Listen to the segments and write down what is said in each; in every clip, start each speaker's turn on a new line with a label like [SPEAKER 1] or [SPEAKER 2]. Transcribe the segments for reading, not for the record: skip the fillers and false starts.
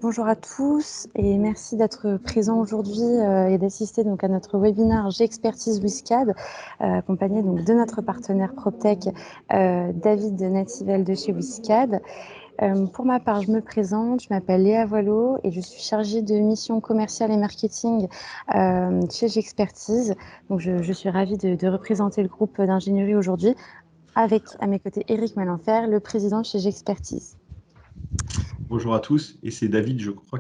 [SPEAKER 1] Bonjour à tous et merci d'être présents aujourd'hui et d'assister donc à notre webinaire J'expertise WISCAD, accompagné donc de notre partenaire PropTech, David Nativel de chez WISCAD. Pour ma part, je me présente, je m'appelle Léa Voileau et je suis chargée de mission commerciale et marketing chez J'expertise. Donc je suis ravie de représenter le groupe d'ingénierie aujourd'hui avec à mes côtés Éric Malenfer, le président chez J'expertise.
[SPEAKER 2] Bonjour à tous, et c'est David, je crois,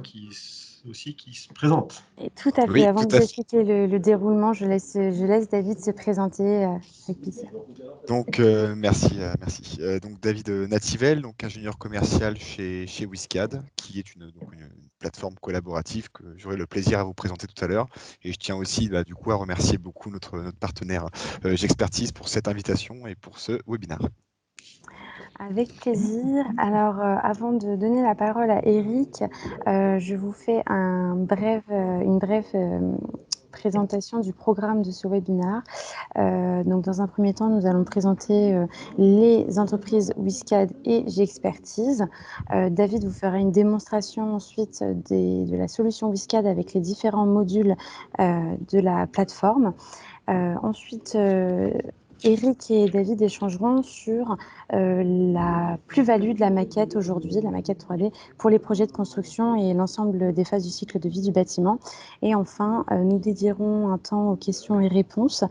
[SPEAKER 2] aussi qui se présente.
[SPEAKER 1] Et tout à fait.
[SPEAKER 3] Oui,
[SPEAKER 1] Avant
[SPEAKER 3] tout
[SPEAKER 1] de vous
[SPEAKER 3] à fait.
[SPEAKER 1] expliquer le déroulement, je laisse David se présenter avec plaisir.
[SPEAKER 3] Donc, merci. Donc, David Nativel, donc ingénieur commercial chez WISCAD, qui est une plateforme collaborative que j'aurai le plaisir à vous présenter tout à l'heure. Et je tiens aussi, du coup, à remercier beaucoup notre partenaire J'expertise pour cette invitation et pour ce webinaire.
[SPEAKER 1] Avec plaisir. Alors, avant de donner la parole à Éric, je vous fais une brève présentation du programme de ce webinaire. Donc, dans un premier temps, nous allons présenter les entreprises WISCAD et J'expertise. David vous fera une démonstration ensuite de la solution WISCAD avec les différents modules de la plateforme. Ensuite, Éric et David échangeront sur la plus-value de la maquette aujourd'hui, la maquette 3D, pour les projets de construction et l'ensemble des phases du cycle de vie du bâtiment. Et enfin, nous dédierons un temps aux questions et réponses.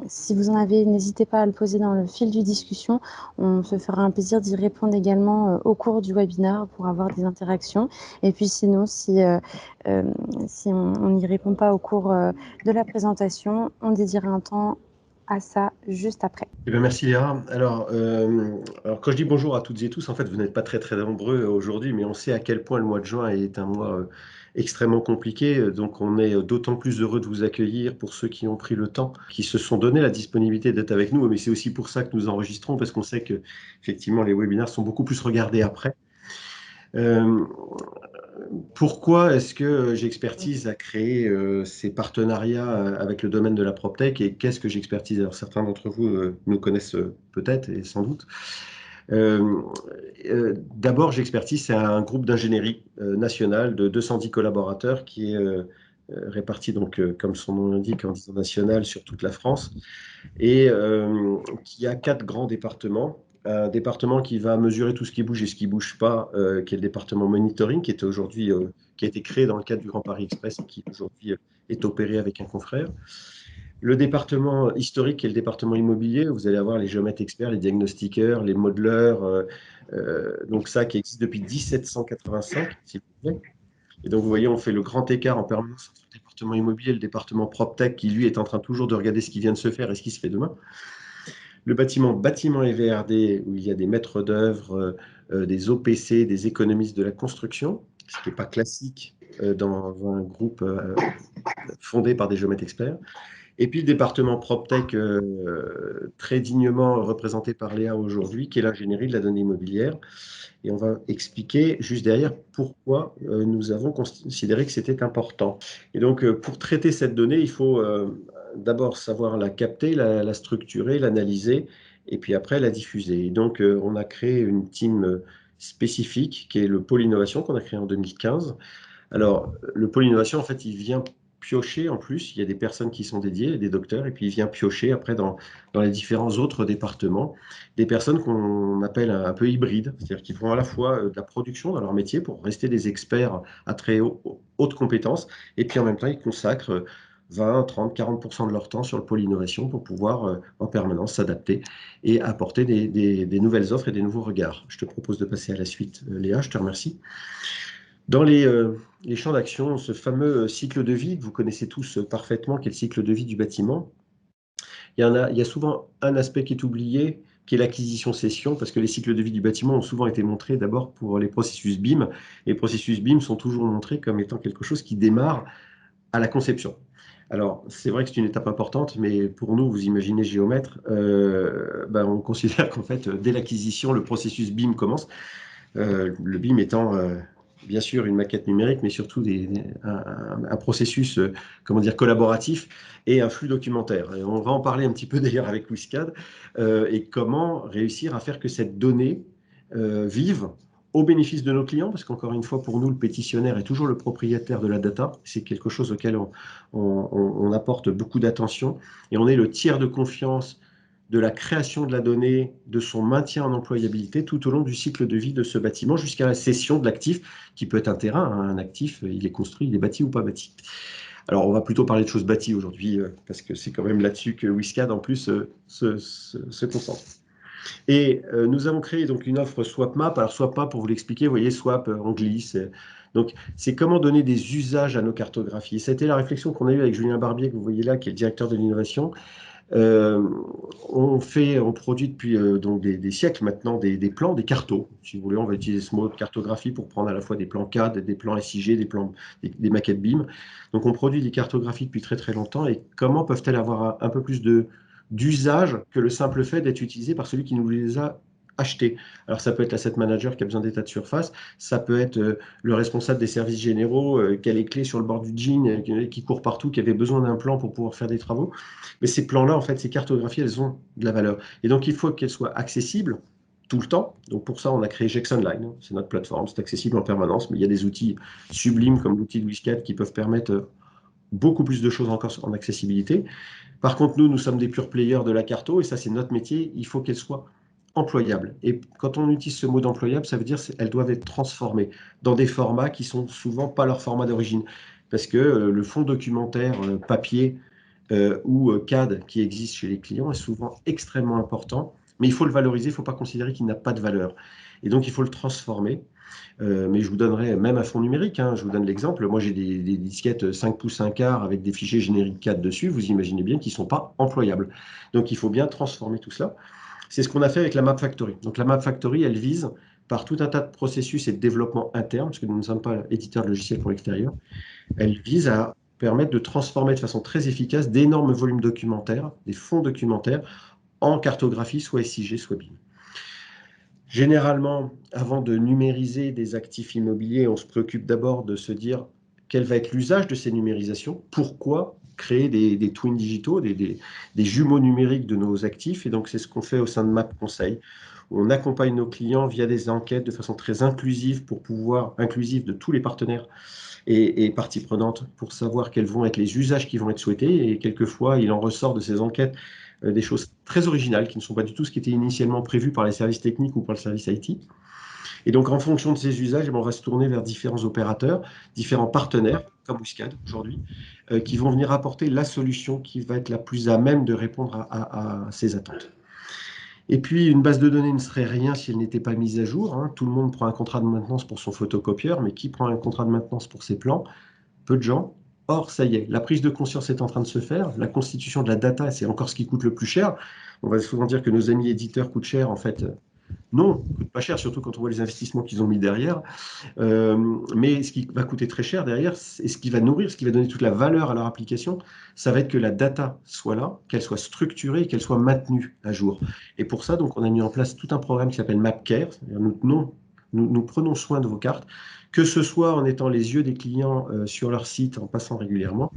[SPEAKER 1] Si vous en avez, n'hésitez pas à le poser dans le fil du discussion. On se fera un plaisir d'y répondre également au cours du webinaire pour avoir des interactions. Et puis sinon, si on n'y répond pas au cours de la présentation, on dédiera un temps à ça juste après.
[SPEAKER 2] Eh bien, merci Léa. Alors, quand je dis bonjour à toutes et tous, en fait, vous n'êtes pas très très nombreux aujourd'hui, mais on sait à quel point le mois de juin est un mois extrêmement compliqué. Donc, on est d'autant plus heureux de vous accueillir pour ceux qui ont pris le temps, qui se sont donné la disponibilité d'être avec nous. Mais c'est aussi pour ça que nous enregistrons, parce qu'on sait que effectivement les webinaires sont beaucoup plus regardés après. Pourquoi est-ce que J'expertise a créé ces partenariats avec le domaine de la PropTech et qu'est-ce que J'expertise? Alors certains d'entre vous nous connaissent peut-être et sans doute. D'abord, J'expertise, c'est un groupe d'ingénierie national de 210 collaborateurs qui est réparti, donc, comme son nom l'indique, en disant national sur toute la France et qui a 4 grands départements. Un département qui va mesurer tout ce qui bouge et ce qui ne bouge pas, qui est le département monitoring, qui a été créé dans le cadre du Grand Paris Express et qui aujourd'hui est opéré avec un confrère. Le département historique, qui est le département immobilier, vous allez avoir les géomètres experts, les diagnostiqueurs, les modeleurs, donc ça qui existe depuis 1785, s'il vous plaît. Et donc vous voyez, on fait le grand écart en permanence entre le département immobilier et le département PropTech, qui lui est en train toujours de regarder ce qui vient de se faire et ce qui se fait demain. Le bâtiment et VRD, où il y a des maîtres d'œuvre, des OPC, des économistes de la construction, ce qui n'est pas classique dans un groupe fondé par des géomètres experts. Et puis le département PropTech, très dignement représenté par Léa aujourd'hui, qui est l'ingénierie de la donnée immobilière. Et on va expliquer juste derrière pourquoi nous avons considéré que c'était important. Et donc, pour traiter cette donnée, il faut d'abord savoir la capter, la structurer, l'analyser, et puis après la diffuser. Et donc, on a créé une team spécifique qui est le pôle innovation qu'on a créé en 2015. Alors, le pôle innovation, en fait, il vient piocher en plus. Il y a des personnes qui sont dédiées, des docteurs, et puis il vient piocher après dans les différents autres départements, des personnes qu'on appelle un peu hybrides, c'est-à-dire qu'ils font à la fois de la production dans leur métier pour rester des experts à très haute compétence, et puis en même temps, ils consacrent 20, 30, 40% de leur temps sur le pôle innovation pour pouvoir en permanence s'adapter et apporter des nouvelles offres et des nouveaux regards. Je te propose de passer à la suite, Léa, je te remercie. Dans les champs d'action, ce fameux cycle de vie que vous connaissez tous parfaitement, qui est le cycle de vie du bâtiment, il y a souvent un aspect qui est oublié, qui est l'acquisition-cession, parce que les cycles de vie du bâtiment ont souvent été montrés d'abord pour les processus BIM. Les processus BIM sont toujours montrés comme étant quelque chose qui démarre à la conception. Alors, c'est vrai que c'est une étape importante, mais pour nous, vous imaginez géomètre, on considère qu'en fait, dès l'acquisition, le processus BIM commence. Le BIM étant bien sûr une maquette numérique, mais surtout un processus comment dire, collaboratif et un flux documentaire. Et on va en parler un petit peu d'ailleurs avec WISCAD et comment réussir à faire que cette donnée vive au bénéfice de nos clients, parce qu'encore une fois, pour nous, le pétitionnaire est toujours le propriétaire de la data. C'est quelque chose auquel on apporte beaucoup d'attention. Et on est le tiers de confiance de la création de la donnée, de son maintien en employabilité tout au long du cycle de vie de ce bâtiment, jusqu'à la cession de l'actif, qui peut être un terrain. Hein. Un actif, il est construit, il est bâti ou pas bâti. Alors, on va plutôt parler de choses bâties aujourd'hui, parce que c'est quand même là-dessus que WISCAD, en plus, se concentre. Et nous avons créé donc une offre SwapMap. Alors SwapMap, pour vous l'expliquer, vous voyez, swap en glisse. Donc c'est comment donner des usages à nos cartographies. Et c'était la réflexion qu'on a eue avec Julien Barbier, que vous voyez là, qui est le directeur de l'innovation. On produit depuis donc des siècles maintenant des plans, des cartos. Si vous voulez, on va utiliser ce mot de cartographie pour prendre à la fois des plans CAD, des plans SIG, des maquettes BIM. Donc on produit des cartographies depuis très très longtemps. Et comment peuvent-elles avoir un peu plus d'usage que le simple fait d'être utilisé par celui qui nous les a achetés? Alors ça peut être l'asset manager qui a besoin d'état de surface, ça peut être le responsable des services généraux qui a les clés sur le bord du jean, qui court partout, qui avait besoin d'un plan pour pouvoir faire des travaux. Mais ces plans-là, en fait, ces cartographies, elles ont de la valeur. Et donc, il faut qu'elles soient accessibles tout le temps. Donc, pour ça, on a créé Gex Online. C'est notre plateforme. C'est accessible en permanence. Mais il y a des outils sublimes comme l'outil de WISCAD qui peuvent permettre beaucoup plus de choses encore en accessibilité. Par contre, nous sommes des pure players de la carto et ça, c'est notre métier. Il faut qu'elle soit employable. Et quand on utilise ce mot d'employable, ça veut dire qu'elles doivent être transformées dans des formats qui sont souvent pas leur format d'origine. Parce que le fond documentaire papier ou CAD qui existe chez les clients est souvent extrêmement important, mais il faut le valoriser, il ne faut pas considérer qu'il n'a pas de valeur. Et donc, il faut le transformer. Mais je vous donnerai même un fond numérique. Hein, je vous donne l'exemple. Moi, j'ai des disquettes 5 pouces 1 quart avec des fichiers génériques 4 dessus. Vous imaginez bien qu'ils ne sont pas employables. Donc, il faut bien transformer tout cela. C'est ce qu'on a fait avec la Map Factory. Donc, la Map Factory, elle vise par tout un tas de processus et de développement interne, parce que nous ne sommes pas éditeurs de logiciels pour l'extérieur, elle vise à permettre de transformer de façon très efficace d'énormes volumes documentaires, des fonds documentaires, en cartographie, soit SIG, soit BIM. Généralement, avant de numériser des actifs immobiliers, on se préoccupe d'abord de se dire quel va être l'usage de ces numérisations, pourquoi créer des twins digitaux, des jumeaux numériques de nos actifs. Et donc, c'est ce qu'on fait au sein de Map Conseil. On accompagne nos clients via des enquêtes de façon très inclusive inclusive de tous les partenaires et parties prenantes pour savoir quels vont être les usages qui vont être souhaités. Et quelquefois, il en ressort de ces enquêtes des choses très originales qui ne sont pas du tout ce qui était initialement prévu par les services techniques ou par le service IT. Et donc, en fonction de ces usages, on va se tourner vers différents opérateurs, différents partenaires, comme WISCAD aujourd'hui, qui vont venir apporter la solution qui va être la plus à même de répondre à ces attentes. Et puis, une base de données ne serait rien si elle n'était pas mise à jour. Hein. Tout le monde prend un contrat de maintenance pour son photocopieur, mais qui prend un contrat de maintenance pour ses plans? Peu de gens. Or, ça y est, la prise de conscience est en train de se faire. La constitution de la data, c'est encore ce qui coûte le plus cher. On va souvent dire que nos amis éditeurs coûtent cher. En fait, non, ils ne coûtent pas cher, surtout quand on voit les investissements qu'ils ont mis derrière. Mais ce qui va coûter très cher derrière, et ce qui va nourrir, ce qui va donner toute la valeur à leur application, ça va être que la data soit là, qu'elle soit structurée et qu'elle soit maintenue à jour. Et pour ça, donc, on a mis en place tout un programme qui s'appelle MapCare. Nous prenons soin de vos cartes, que ce soit en étant les yeux des clients sur leur site, en passant régulièrement,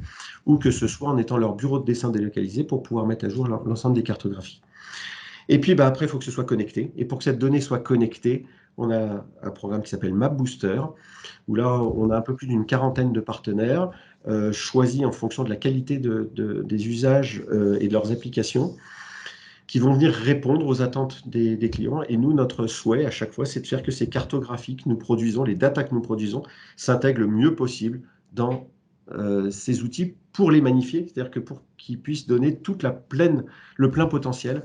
[SPEAKER 2] ou que ce soit en étant leur bureau de dessin délocalisé pour pouvoir mettre à jour l'ensemble des cartographies. Et puis après, il faut que ce soit connecté. Et pour que cette donnée soit connectée, on a un programme qui s'appelle Map Booster, où là, on a un peu plus d'une quarantaine de partenaires choisis en fonction de la qualité des usages et de leurs applications, qui vont venir répondre aux attentes des clients. Et nous, notre souhait à chaque fois, c'est de faire que ces cartographies que nous produisons, les datas que nous produisons, s'intègrent le mieux possible dans ces outils pour les magnifier, c'est-à-dire que pour qu'ils puissent donner le plein potentiel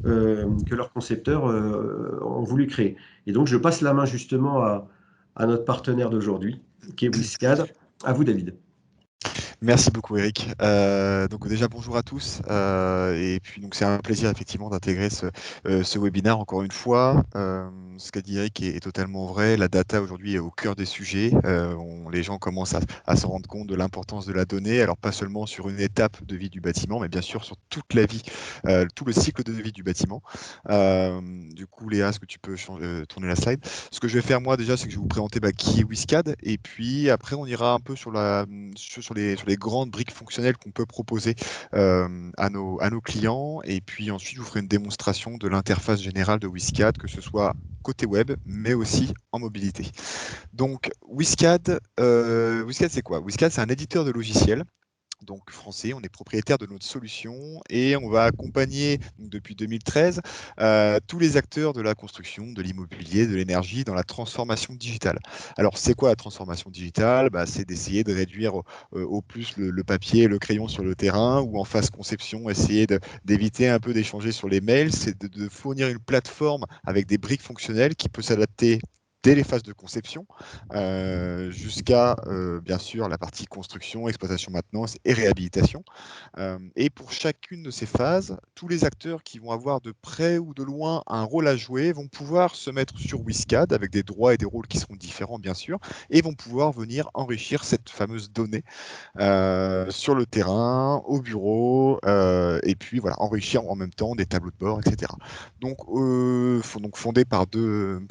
[SPEAKER 2] que leurs concepteurs ont voulu créer. Et donc, je passe la main justement à notre partenaire d'aujourd'hui, qui est WISCAD. À vous, David.
[SPEAKER 3] Merci beaucoup Eric. Donc déjà bonjour à tous et puis donc c'est un plaisir effectivement d'intégrer ce webinaire encore une fois. Ce qu'a dit Eric est totalement vrai. La data aujourd'hui est au cœur des sujets. Les gens commencent à se rendre compte de l'importance de la donnée. Alors pas seulement sur une étape de vie du bâtiment, mais bien sûr sur toute la vie, tout le cycle de vie du bâtiment. Du coup Léa, est-ce que tu peux tourner la slide? Ce que je vais faire moi déjà, c'est que je vais vous présenter qui est WISCAD et puis après on ira un peu sur sur les grandes briques fonctionnelles qu'on peut proposer à nos clients. Et puis ensuite, je vous ferai une démonstration de l'interface générale de WISCAD, que ce soit côté web, mais aussi en mobilité. Donc, WISCAD, c'est quoi? WISCAD, c'est un éditeur de logiciels. Donc français, on est propriétaire de notre solution et on va accompagner donc, depuis 2013 tous les acteurs de la construction, de l'immobilier, de l'énergie dans la transformation digitale. Alors c'est quoi la transformation digitale? C'est d'essayer de réduire au plus le papier et le crayon sur le terrain, ou en phase conception, essayer d'éviter un peu d'échanger sur les mails, c'est de fournir une plateforme avec des briques fonctionnelles qui peut s'adapter dès les phases de conception jusqu'à, bien sûr, la partie construction, exploitation, maintenance et réhabilitation. Et pour chacune de ces phases, tous les acteurs qui vont avoir de près ou de loin un rôle à jouer vont pouvoir se mettre sur WISCAD avec des droits et des rôles qui seront différents, bien sûr, et vont pouvoir venir enrichir cette fameuse donnée sur le terrain, au bureau, et puis voilà, enrichir en même temps des tableaux de bord, etc. Donc, fondé par deux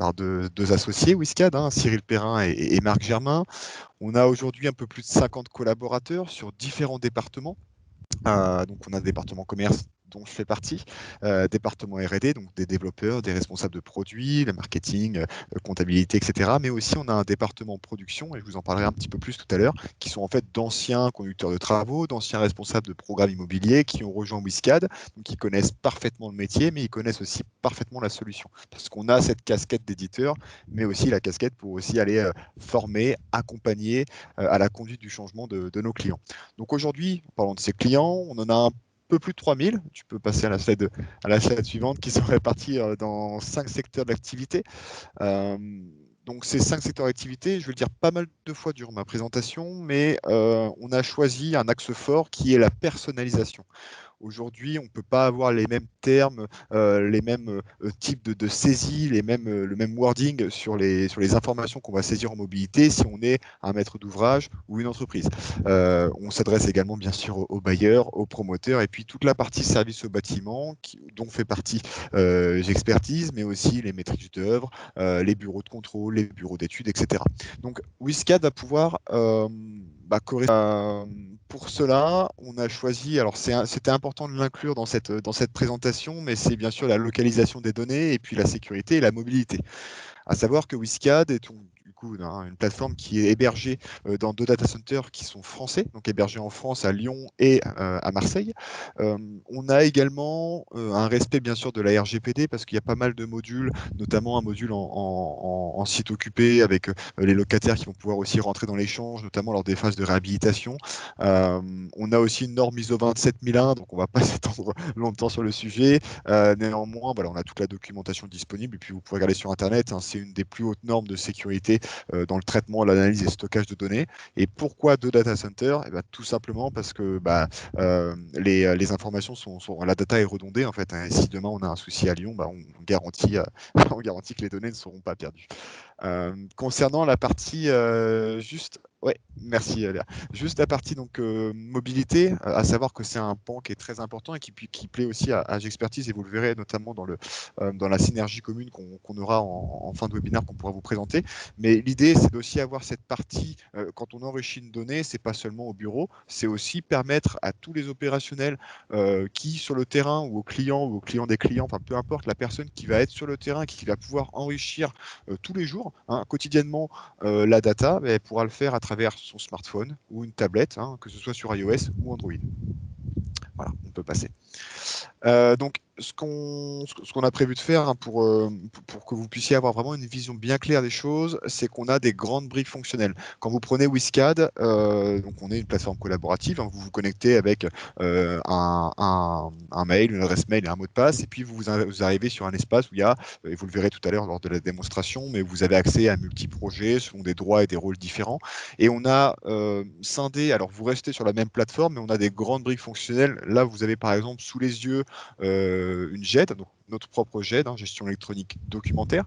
[SPEAKER 3] associés, WISCAD, hein, Cyril Perrin et Marc Germain. On a aujourd'hui un peu plus de 50 collaborateurs sur différents départements. Donc on a le département commerce dont je fais partie, département R&D, donc des développeurs, des responsables de produits, le marketing, comptabilité, etc. Mais aussi on a un département production, et je vous en parlerai un petit peu plus tout à l'heure, qui sont en fait d'anciens conducteurs de travaux, d'anciens responsables de programmes immobiliers qui ont rejoint WISCAD, donc qui connaissent parfaitement le métier, mais ils connaissent aussi parfaitement la solution. Parce qu'on a cette casquette d'éditeur, mais aussi la casquette pour aussi aller former, accompagner à la conduite du changement de nos clients. Donc aujourd'hui, en parlant de ces clients, on en a un peu plus de 3000. Tu peux passer à la slide suivante, qui sont répartis dans 5 secteurs d'activité. Donc ces 5 secteurs d'activité, je vais le dire pas mal de fois durant ma présentation, mais on a choisi un axe fort qui est la personnalisation. Aujourd'hui, on ne peut pas avoir les mêmes termes, les mêmes types de saisie, le même wording sur les informations qu'on va saisir en mobilité si on est un maître d'ouvrage ou une entreprise. On s'adresse également bien sûr aux bailleurs, aux promoteurs, et puis toute la partie service au bâtiment dont fait partie j'expertise, mais aussi les maîtrises d'œuvre, les bureaux de contrôle, les bureaux d'études, etc. Donc WISCAD va pouvoir pour cela, on a choisi, alors c'était important de l'inclure dans cette présentation, mais c'est bien sûr la localisation des données et puis la sécurité et la mobilité. À savoir que WISCAD est du coup une plateforme qui est hébergée dans 2 data centers qui sont français, donc hébergés en France, à Lyon et à Marseille. On a également un respect bien sûr de la RGPD, parce qu'il y a pas mal de modules, notamment un module en site occupé avec les locataires qui vont pouvoir aussi rentrer dans l'échange, notamment lors des phases de réhabilitation. On a aussi une norme ISO 27001, donc on ne va pas s'étendre longtemps sur le sujet. Néanmoins, voilà, on a toute la documentation disponible, et puis vous pouvez regarder sur Internet, hein, c'est une des plus hautes normes de sécurité dans le traitement, l'analyse et le stockage de données. Et pourquoi 2 data centers? Tout simplement parce que les informations la data est redondée en fait, hein, et si demain on a un souci à Lyon, on garantit, on garantit que les données ne seront pas perdues. Concernant la partie ouais, merci Léa. Juste la partie donc mobilité, à savoir que c'est un pan qui est très important et qui plaît aussi à J'expertise, et vous le verrez notamment dans la synergie commune qu'on aura en fin de webinaire, qu'on pourra vous présenter. Mais l'idée, c'est d'aussi avoir cette partie, quand on enrichit une donnée, c'est pas seulement au bureau, c'est aussi permettre à tous les opérationnels qui, sur le terrain, ou aux clients des clients, enfin peu importe, la personne qui va être sur le terrain, qui va pouvoir enrichir tous les jours, hein, quotidiennement, la data, elle pourra le faire à travers son smartphone ou une tablette, hein, que ce soit sur iOS ou Android. Voilà, on peut passer. Donc, ce qu'on a prévu de faire, hein, pour que vous puissiez avoir vraiment une vision bien claire des choses, c'est qu'on a des grandes briques fonctionnelles. Quand vous prenez WISCAD, donc on est une plateforme collaborative, hein, vous vous connectez avec un mail, une adresse mail et un mot de passe, et puis vous arrivez sur un espace où il y a, et vous le verrez tout à l'heure lors de la démonstration, mais vous avez accès à multi-projets selon des droits et des rôles différents. Et on a scindé, alors vous restez sur la même plateforme, mais on a des grandes briques fonctionnelles. Là, vous avez par exemple sous les yeux une JED, donc notre propre GED, gestion électronique documentaire,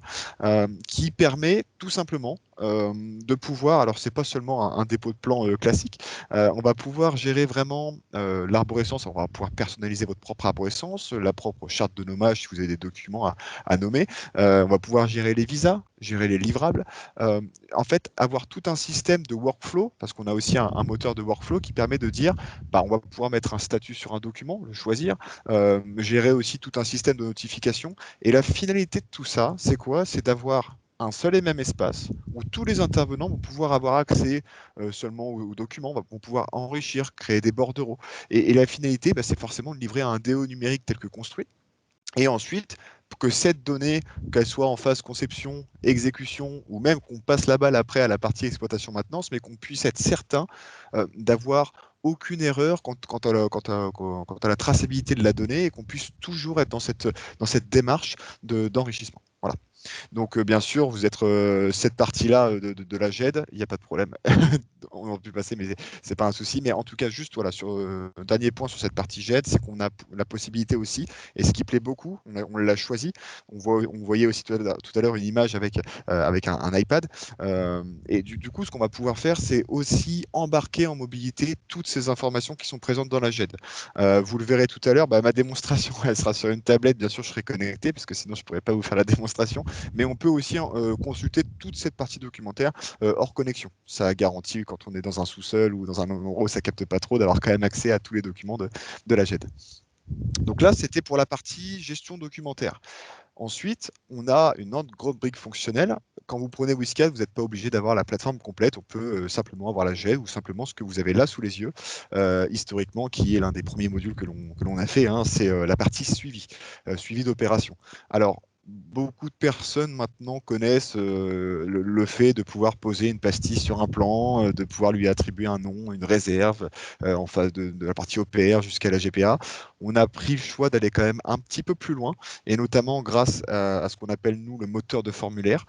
[SPEAKER 3] qui permet tout simplement de pouvoir, alors c'est pas seulement un dépôt de plan classique, on va pouvoir gérer vraiment l'arborescence, on va pouvoir personnaliser votre propre arborescence, la propre charte de nommage si vous avez des documents à nommer, on va pouvoir gérer les visas, gérer les livrables, en fait avoir tout un système de workflow, parce qu'on a aussi un moteur de workflow qui permet de dire, on va pouvoir mettre un statut sur un document, le choisir, gérer aussi tout un système de notification, et la finalité de tout ça, c'est quoi? C'est d'avoir un seul et même espace où tous les intervenants vont pouvoir avoir accès seulement aux documents, vont pouvoir enrichir, créer des bordereaux. Et la finalité, c'est forcément de livrer un DO numérique tel que construit. Et ensuite, que cette donnée, qu'elle soit en phase conception, exécution, ou même qu'on passe la balle après à la partie exploitation maintenance, mais qu'on puisse être certain d'avoir aucune erreur quant à la traçabilité de la donnée et qu'on puisse toujours être dans cette démarche d'enrichissement. Voilà. Donc, bien sûr, vous êtes cette partie-là de la GED, il n'y a pas de problème. On a pu passer, mais c'est pas un souci. Mais en tout cas, juste voilà, sur un dernier point sur cette partie GED, c'est qu'on a la possibilité aussi, et ce qui plaît beaucoup, on l'a choisi. On voyait aussi tout à l'heure une image avec un iPad. Et du coup, ce qu'on va pouvoir faire, c'est aussi embarquer en mobilité toutes ces informations qui sont présentes dans la GED. Vous le verrez tout à l'heure, ma démonstration, elle sera sur une tablette. Bien sûr, je serai connecté, parce que sinon, je ne pourrais pas vous faire la démonstration. Mais on peut aussi consulter toute cette partie documentaire hors connexion. Ça garantit, quand on est dans un sous-sol ou dans un endroit où ça capte pas trop, d'avoir quand même accès à tous les documents de la GED. Donc là, c'était pour la partie gestion documentaire. Ensuite, on a une autre grosse brique fonctionnelle. Quand vous prenez WSCAD, vous n'êtes pas obligé d'avoir la plateforme complète. On peut simplement avoir la GED ou simplement ce que vous avez là sous les yeux, historiquement, qui est l'un des premiers modules que l'on a fait. C'est la partie suivi d'opération. Alors, beaucoup de personnes maintenant connaissent le fait de pouvoir poser une pastille sur un plan, de pouvoir lui attribuer un nom, une réserve en face de la partie OPR jusqu'à la GPA. On a pris le choix d'aller quand même un petit peu plus loin, et notamment grâce à ce qu'on appelle nous le moteur de formulaire.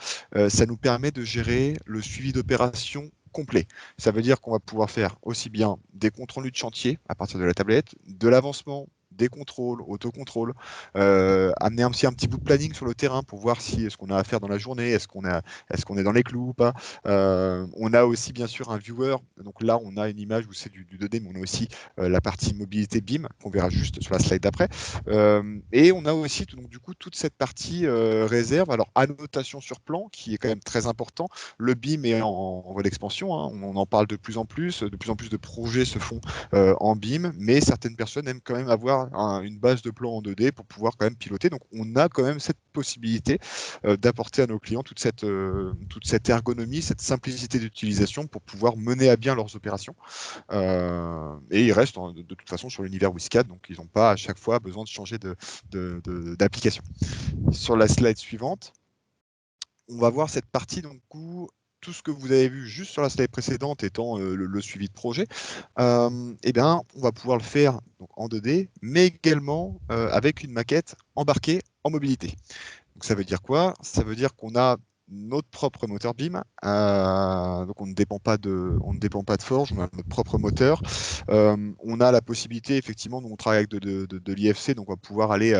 [SPEAKER 3] Ça nous permet de gérer le suivi d'opération complet. Ça veut dire qu'on va pouvoir faire aussi bien des comptes rendus de chantier à partir de la tablette, de l'avancement, des contrôles, autocontrôles, amener aussi un petit bout de planning sur le terrain pour voir si est-ce qu'on a à faire dans la journée, est-ce qu'on est dans les clous ou pas. On a aussi bien sûr un viewer, donc là on a une image où c'est du 2D, mais on a aussi la partie mobilité BIM qu'on verra juste sur la slide d'après. Et on a aussi donc, du coup toute cette partie réserve, alors annotation sur plan qui est quand même très important. Le BIM est en voie d'expansion, on en parle de plus en plus de projets se font en BIM, mais certaines personnes aiment quand même avoir une base de plan en 2D pour pouvoir quand même piloter. Donc on a quand même cette possibilité d'apporter à nos clients toute cette ergonomie, cette simplicité d'utilisation pour pouvoir mener à bien leurs opérations. Et ils restent de toute façon sur l'univers WSCAD, donc ils n'ont pas à chaque fois besoin de changer d'application. Sur la slide suivante, on va voir cette partie donc où tout ce que vous avez vu juste sur la slide précédente étant le suivi de projet, eh bien, on va pouvoir le faire donc, en 2D, mais également avec une maquette embarquée en mobilité. Donc ça veut dire quoi? Ça veut dire qu'on a notre propre moteur BIM, donc on ne dépend pas de Forge, on a notre propre moteur. On a la possibilité, effectivement, nous on travaille avec de l'IFC, donc on va pouvoir aller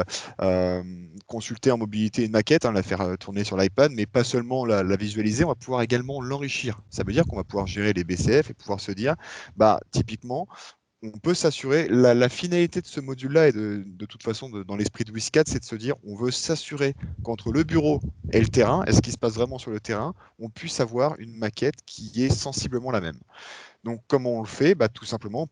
[SPEAKER 3] consulter en mobilité une maquette, la faire tourner sur l'iPad, mais pas seulement la visualiser, on va pouvoir également l'enrichir. Ça veut dire qu'on va pouvoir gérer les BCF et pouvoir se dire, typiquement, on peut s'assurer, la finalité de ce module-là, et de toute façon dans l'esprit de WSCAD, c'est de se dire, on veut s'assurer qu'entre le bureau et le terrain, et ce qui se passe vraiment sur le terrain, on puisse avoir une maquette qui est sensiblement la même. Donc, comment on le fait? Tout simplement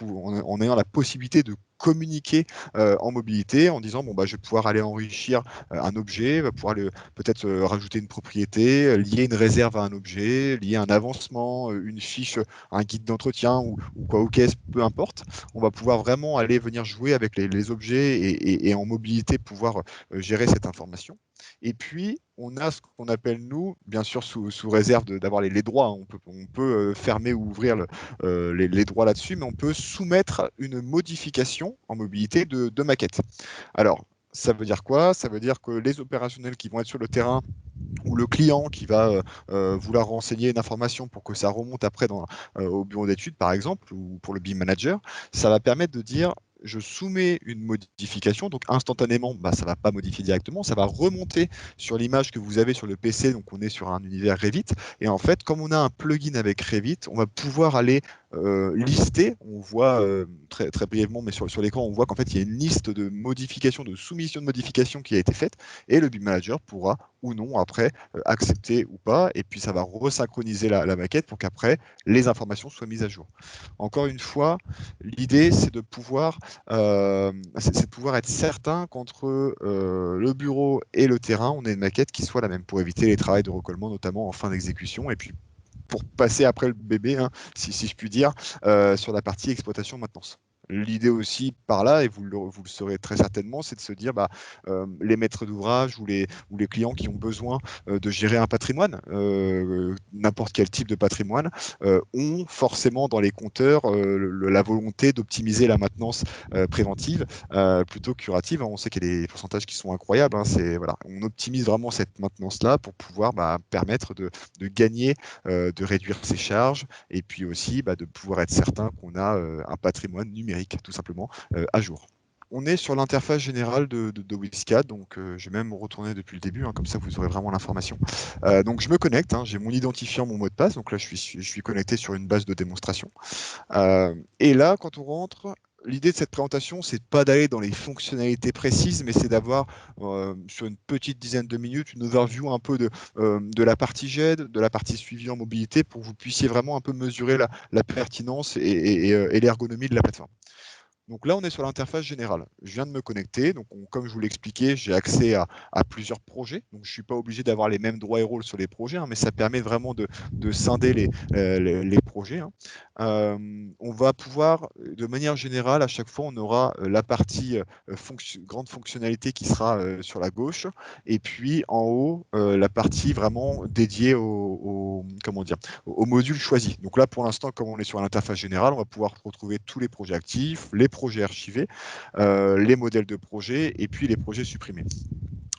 [SPEAKER 3] en ayant la possibilité de communiquer en mobilité, en disant je vais pouvoir aller enrichir un objet, va pouvoir peut-être rajouter une propriété, lier une réserve à un objet, lier un avancement, une fiche, un guide d'entretien ou quoi, ou qu'est-ce, peu importe. On va pouvoir vraiment aller venir jouer avec les objets et en mobilité pouvoir gérer cette information. Et puis, on a ce qu'on appelle, nous, bien sûr sous réserve d'avoir les droits, on peut fermer ou ouvrir les droits là-dessus, mais on peut soumettre une modification en mobilité de maquette. Alors, ça veut dire quoi? Ça veut dire que les opérationnels qui vont être sur le terrain ou le client qui va vouloir renseigner une information pour que ça remonte après au bureau d'études, par exemple, ou pour le BIM manager, ça va permettre de dire je soumets une modification, donc instantanément, ça ne va pas modifier directement, ça va remonter sur l'image que vous avez sur le PC, donc on est sur un univers Revit, et en fait, comme on a un plugin avec Revit, on va pouvoir aller lister, on voit très, très brièvement, mais sur l'écran, on voit qu'en fait, il y a une liste de modifications, de soumissions de modifications qui a été faite, et le BIM Manager pourra ou non après accepter ou pas, et puis ça va resynchroniser la maquette pour qu'après les informations soient mises à jour. Encore une fois, l'idée c'est de pouvoir être certain qu'entre le bureau et le terrain, on ait une maquette qui soit la même pour éviter les travaux de recollement, notamment en fin d'exécution, et puis pour passer après le bébé, hein, si je puis dire, sur la partie exploitation maintenance. L'idée aussi par là, et vous le saurez très certainement, c'est de se dire les maîtres d'ouvrage ou les clients qui ont besoin de gérer un patrimoine, n'importe quel type de patrimoine, ont forcément dans les compteurs la volonté d'optimiser la maintenance préventive plutôt que curative. On sait qu'il y a des pourcentages qui sont incroyables. Hein, voilà, on optimise vraiment cette maintenance-là pour pouvoir permettre de gagner, de réduire ses charges et puis aussi de pouvoir être certain qu'on a un patrimoine numérique tout simplement à jour. On est sur l'interface générale de WSCAD, donc je vais même retourner depuis le début, hein, comme ça vous aurez vraiment l'information. Donc je me connecte, hein, j'ai mon identifiant, mon mot de passe, donc là je suis connecté sur une base de démonstration. Et là, quand on rentre, l'idée de cette présentation, c'est pas d'aller dans les fonctionnalités précises, mais c'est d'avoir sur une petite dizaine de minutes une overview un peu de la partie GED, de la partie suivi en mobilité, pour que vous puissiez vraiment un peu mesurer la pertinence et l'ergonomie de la plateforme. Donc là, on est sur l'interface générale. Je viens de me connecter. Donc, comme je vous l'expliquais, j'ai accès à plusieurs projets. Donc, je ne suis pas obligé d'avoir les mêmes droits et rôles sur les projets, hein, mais ça permet vraiment de scinder les projets. Hein. On va pouvoir, de manière générale, à chaque fois, on aura la partie grande fonctionnalité qui sera sur la gauche, et puis en haut, la partie vraiment dédiée au module choisi. Donc là, pour l'instant, comme on est sur l'interface générale, on va pouvoir retrouver tous les projets actifs, les projets archivés, les modèles de projets et puis les projets supprimés.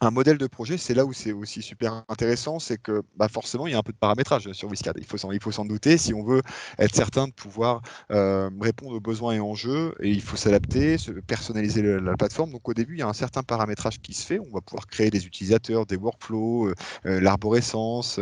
[SPEAKER 3] Un modèle de projet, c'est là où c'est aussi super intéressant, c'est que forcément, il y a un peu de paramétrage sur WSCAD. Il faut s'en douter si on veut être certain de pouvoir répondre aux besoins et enjeux, et il faut s'adapter, personnaliser la plateforme. Donc au début, il y a un certain paramétrage qui se fait. On va pouvoir créer des utilisateurs, des workflows, l'arborescence,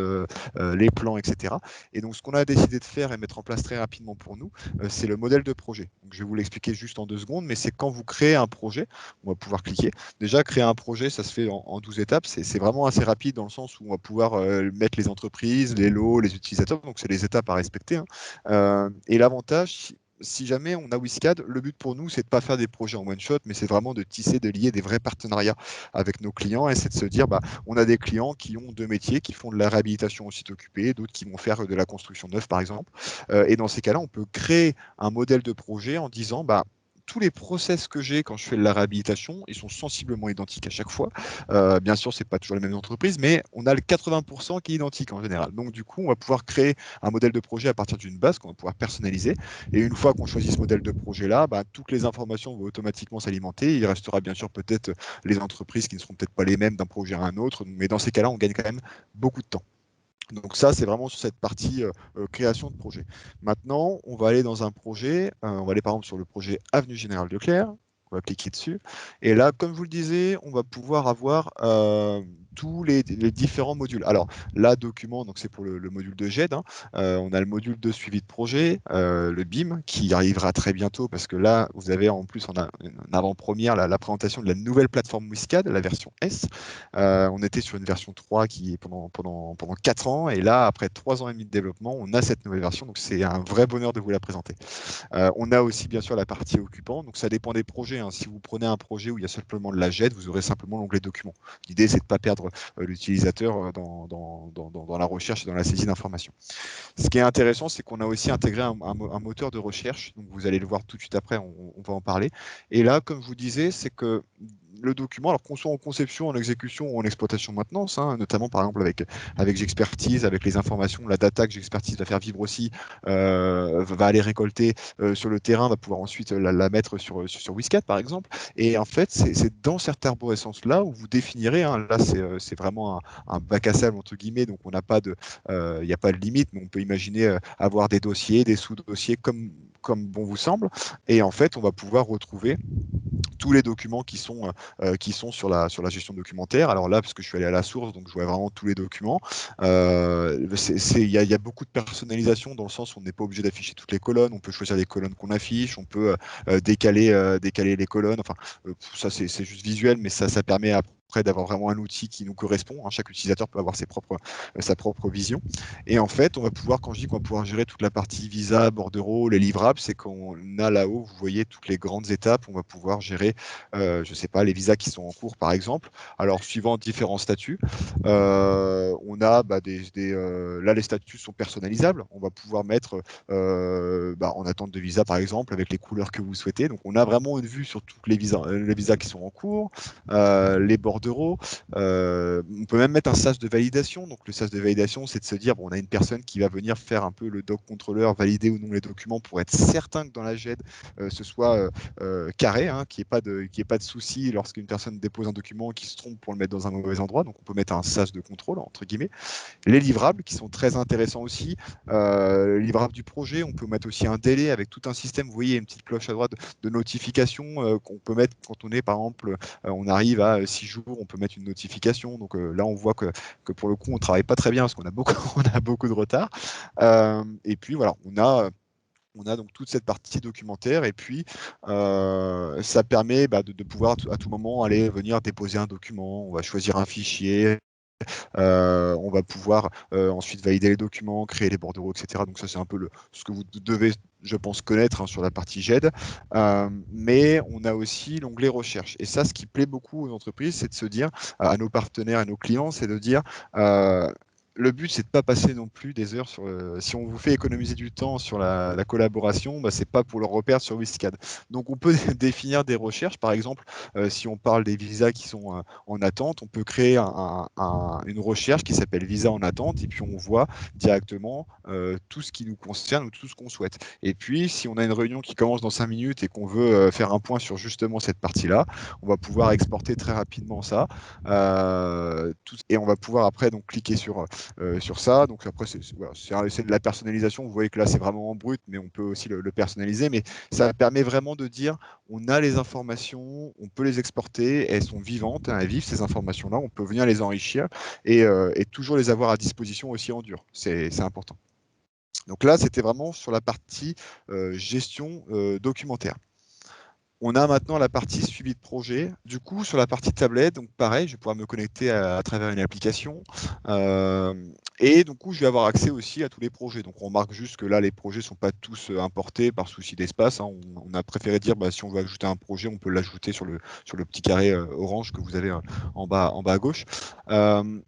[SPEAKER 3] les plans, etc. Et donc ce qu'on a décidé de faire et mettre en place très rapidement pour nous, c'est le modèle de projet. Donc, je vais vous l'expliquer juste en 2 secondes, mais c'est quand vous créez un projet, on va pouvoir cliquer. Déjà, créer un projet, ça se fait en 12 étapes. C'est vraiment assez rapide dans le sens où on va pouvoir mettre les entreprises, les lots, les utilisateurs. Donc, c'est les étapes à respecter. Hein. Et l'avantage, si jamais on a WSCAD, le but pour nous, c'est de ne pas faire des projets en one-shot, mais c'est vraiment de tisser, de lier des vrais partenariats avec nos clients. Et c'est de se dire, on a des clients qui ont 2 métiers, qui font de la réhabilitation au site occupé, d'autres qui vont faire de la construction neuve, par exemple. Et dans ces cas-là, on peut créer un modèle de projet en disant, tous les process que j'ai quand je fais de la réhabilitation, ils sont sensiblement identiques à chaque fois. Bien sûr, ce n'est pas toujours les mêmes entreprises, mais on a le 80% qui est identique en général. Donc, du coup, on va pouvoir créer un modèle de projet à partir d'une base qu'on va pouvoir personnaliser. Et une fois qu'on choisit ce modèle de projet-là, toutes les informations vont automatiquement s'alimenter. Il restera bien sûr peut-être les entreprises qui ne seront peut-être pas les mêmes d'un projet à un autre, mais dans ces cas-là, on gagne quand même beaucoup de temps. Donc ça, c'est vraiment sur cette partie création de projet. Maintenant, on va aller dans un projet, on va aller par exemple sur le projet Avenue Générale Leclerc, on va cliquer dessus, et là, comme je vous le disais, on va pouvoir avoir tous les différents modules. Alors là, document, donc c'est pour le module de GED, hein. On a le module de suivi de projet, le BIM, qui arrivera très bientôt, parce que là, vous avez en plus, on a une avant-première, la présentation de la nouvelle plateforme WSCAD, la version S. On était sur une version 3 qui est pendant 4 ans, et là, après 3 ans et demi de développement, on a cette nouvelle version, donc c'est un vrai bonheur de vous la présenter. On a aussi bien sûr la partie occupant, donc ça dépend des projets. Hein. Si vous prenez un projet où il y a simplement de la GED, vous aurez simplement l'onglet documents. L'idée, c'est de ne pas perdre l'utilisateur dans la recherche et dans la saisie d'informations. Ce qui est intéressant, c'est qu'on a aussi intégré un moteur de recherche, donc vous allez le voir tout de suite après, on va en parler. Et là, comme je vous disais, c'est que le document, alors qu'on soit en conception, en exécution ou en exploitation maintenance, hein, notamment par exemple avec J'expertise, avec les informations, la data que J'expertise va faire vivre aussi, va aller récolter sur le terrain, va pouvoir ensuite la mettre sur WSCAD par exemple. Et en fait, c'est dans cette arborescence-là où vous définirez, hein, là c'est vraiment un bac à sable entre guillemets, donc on n'a pas de, il n'y a pas de limite, mais on peut imaginer avoir des dossiers, des sous-dossiers comme bon vous semble. Et en fait, on va pouvoir retrouver tous les documents qui sont sur la gestion documentaire. Alors là, parce que je suis allé à la source, donc je vois vraiment tous les documents. Il y a beaucoup de personnalisation dans le sens où on n'est pas obligé d'afficher toutes les colonnes. On peut choisir les colonnes qu'on affiche, on peut décaler les colonnes. Enfin, ça c'est juste visuel, mais ça permet après d'avoir vraiment un outil qui nous correspond. Chaque utilisateur peut avoir sa propre vision. Et en fait, on va pouvoir, quand je dis qu'on va pouvoir gérer toute la partie visa, bordereau, les livrables, c'est qu'on a là-haut, vous voyez toutes les grandes étapes, on va pouvoir gérer, je ne sais pas, les visas qui sont en cours, par exemple. Alors, suivant différents statuts, on a là, les statuts sont personnalisables. On va pouvoir mettre en attente de visa, par exemple, avec les couleurs que vous souhaitez. Donc, on a vraiment une vue sur toutes les visas qui sont en cours, les bordereaux. On peut même mettre un sas de validation. Donc, le sas de validation, c'est de se dire, bon, on a une personne qui va venir faire un peu le doc contrôleur, valider ou non les documents pour être certain que dans la GED, ce soit carré, qu'il n'y ait pas de souci lorsqu'une personne dépose un document qui se trompe pour le mettre dans un mauvais endroit. Donc, on peut mettre un sas de contrôle, entre guillemets. Les livrables, qui sont très intéressants aussi. Livrables du projet, on peut mettre aussi un délai avec tout un système. Vous voyez, une petite cloche à droite de notification qu'on peut mettre quand on est, par exemple, on arrive à 6 jours, on peut mettre une notification. Donc là, on voit que pour le coup, on ne travaille pas très bien parce qu'on a beaucoup de retard. Et puis, voilà, on a donc toute cette partie documentaire et puis ça permet de pouvoir à tout moment aller venir déposer un document. On va choisir un fichier. On va pouvoir ensuite valider les documents, créer les bordereaux, etc. Donc ça, c'est un peu ce que vous devez, je pense, connaître sur la partie GED. Mais on a aussi l'onglet recherche. Et ça, ce qui plaît beaucoup aux entreprises, c'est de se dire, à nos partenaires et nos clients, c'est de dire le but, c'est de ne pas passer non plus des heures sur. Si on vous fait économiser du temps sur la collaboration, ce n'est pas pour le repère sur WISCAD. Donc, on peut définir des recherches. Par exemple, si on parle des visas qui sont en attente, on peut créer une recherche qui s'appelle visa en attente et puis on voit directement tout ce qui nous concerne ou tout ce qu'on souhaite. Et puis, si on a une réunion qui commence dans 5 minutes et qu'on veut faire un point sur justement cette partie-là, on va pouvoir exporter très rapidement ça. Et on va pouvoir après donc cliquer sur ça. Donc après, c'est de la personnalisation. Vous voyez que là, c'est vraiment en brut, mais on peut aussi le personnaliser. Mais ça permet vraiment de dire, on a les informations, on peut les exporter, elles sont vivantes, elles vivent ces informations-là, on peut venir les enrichir et toujours les avoir à disposition aussi en dur. C'est important. Donc là, c'était vraiment sur la partie gestion documentaire. On a maintenant la partie suivi de projet. Du coup, sur la partie tablette, donc pareil, je vais pouvoir me connecter à travers une application. Et du coup, je vais avoir accès aussi à tous les projets. Donc, on remarque juste que là, les projets ne sont pas tous importés par souci d'espace. On a préféré dire, si on veut ajouter un projet, on peut l'ajouter sur le petit carré orange que vous avez en bas à gauche.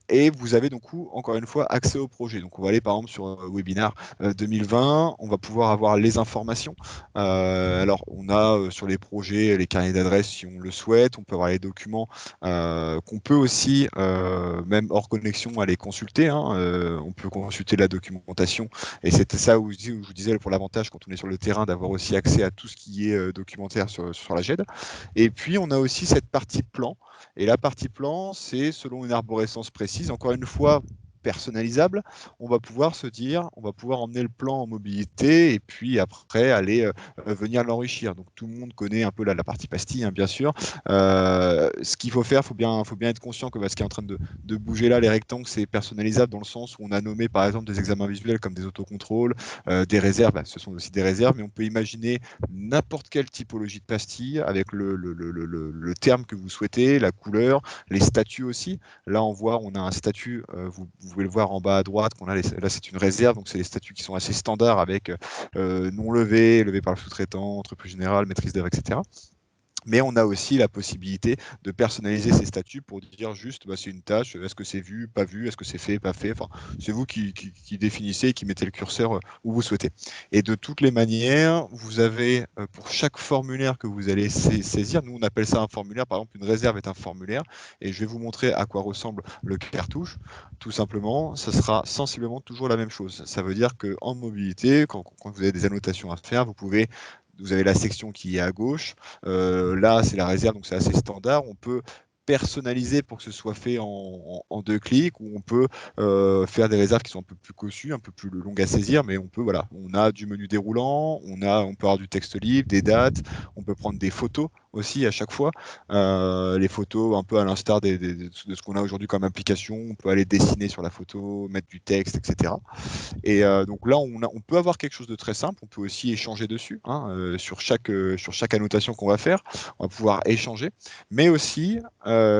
[SPEAKER 3] Et vous avez donc, encore une fois, accès au projet. Donc, on va aller par exemple sur Webinar 2020. On va pouvoir avoir les informations. Alors, on a sur les projets les carnets d'adresses si on le souhaite. On peut avoir les documents qu'on peut aussi, même hors connexion, aller consulter. On peut consulter la documentation. Et c'était ça où je vous disais pour l'avantage quand on est sur le terrain d'avoir aussi accès à tout ce qui est documentaire sur la GED. Et puis, on a aussi cette partie plan. Et la partie plan, c'est selon une arborescence précise. Encore une fois, personnalisable, on va pouvoir se dire, on va pouvoir emmener le plan en mobilité et puis après aller venir l'enrichir. Donc tout le monde connaît un peu la partie pastille, bien sûr. Ce qu'il faut faire, faut bien être conscient que ce qui est en train de bouger là, les rectangles, c'est personnalisable dans le sens où on a nommé par exemple des examens visuels comme des autocontrôles, des réserves, ce sont aussi des réserves, mais on peut imaginer n'importe quelle typologie de pastille avec le terme que vous souhaitez, la couleur, les statuts aussi. Là, on a un statut, vous pouvez le voir en bas à droite, là c'est une réserve, donc c'est les statuts qui sont assez standards avec non levé par le sous-traitant, entreprise générale, maîtrise d'œuvre, etc. Mais on a aussi la possibilité de personnaliser ces statuts pour dire juste, c'est une tâche, est-ce que c'est vu, pas vu, est-ce que c'est fait, pas fait. Enfin, c'est vous qui définissez et qui mettez le curseur où vous souhaitez. Et de toutes les manières, vous avez pour chaque formulaire que vous allez saisir, nous on appelle ça un formulaire, par exemple une réserve est un formulaire, et je vais vous montrer à quoi ressemble le cartouche. Tout simplement, ça sera sensiblement toujours la même chose. Ça veut dire qu'en mobilité, quand vous avez des annotations à faire, vous avez la section qui est à gauche. Là, c'est la réserve, donc c'est assez standard. On peut personnaliser pour que ce soit fait en 2 clics, où on peut faire des réserves qui sont un peu plus cossues, un peu plus longues à saisir, mais on peut, voilà, on a du menu déroulant, on peut avoir du texte libre, des dates, on peut prendre des photos aussi à chaque fois. Les photos, un peu à l'instar de ce qu'on a aujourd'hui comme application, on peut aller dessiner sur la photo, mettre du texte, etc. Et donc là, on peut avoir quelque chose de très simple. On peut aussi échanger dessus, hein, sur chaque annotation qu'on va faire. On va pouvoir échanger. Mais aussi,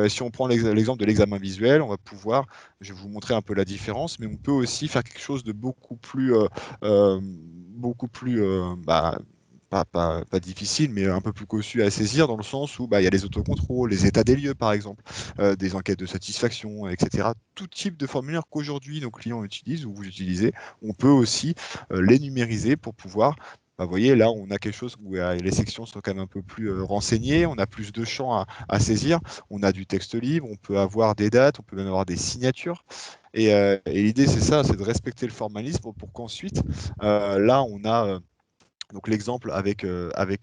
[SPEAKER 3] si on prend l'exemple de l'examen visuel, on va pouvoir, je vais vous montrer un peu la différence, mais on peut aussi faire quelque chose de beaucoup plus pas difficile, mais un peu plus cossu à saisir, dans le sens où il y a les autocontrôles, les états des lieux, par exemple, des enquêtes de satisfaction, etc. Tout type de formulaire qu'aujourd'hui nos clients utilisent ou vous utilisez, on peut aussi les numériser pour pouvoir. Vous voyez, là, on a quelque chose où les sections sont quand même un peu plus renseignées, on a plus de champs à saisir, on a du texte libre, on peut avoir des dates, on peut même avoir des signatures. Et l'idée, c'est ça, c'est de respecter le formalisme pour qu'ensuite, là, on a donc l'exemple avec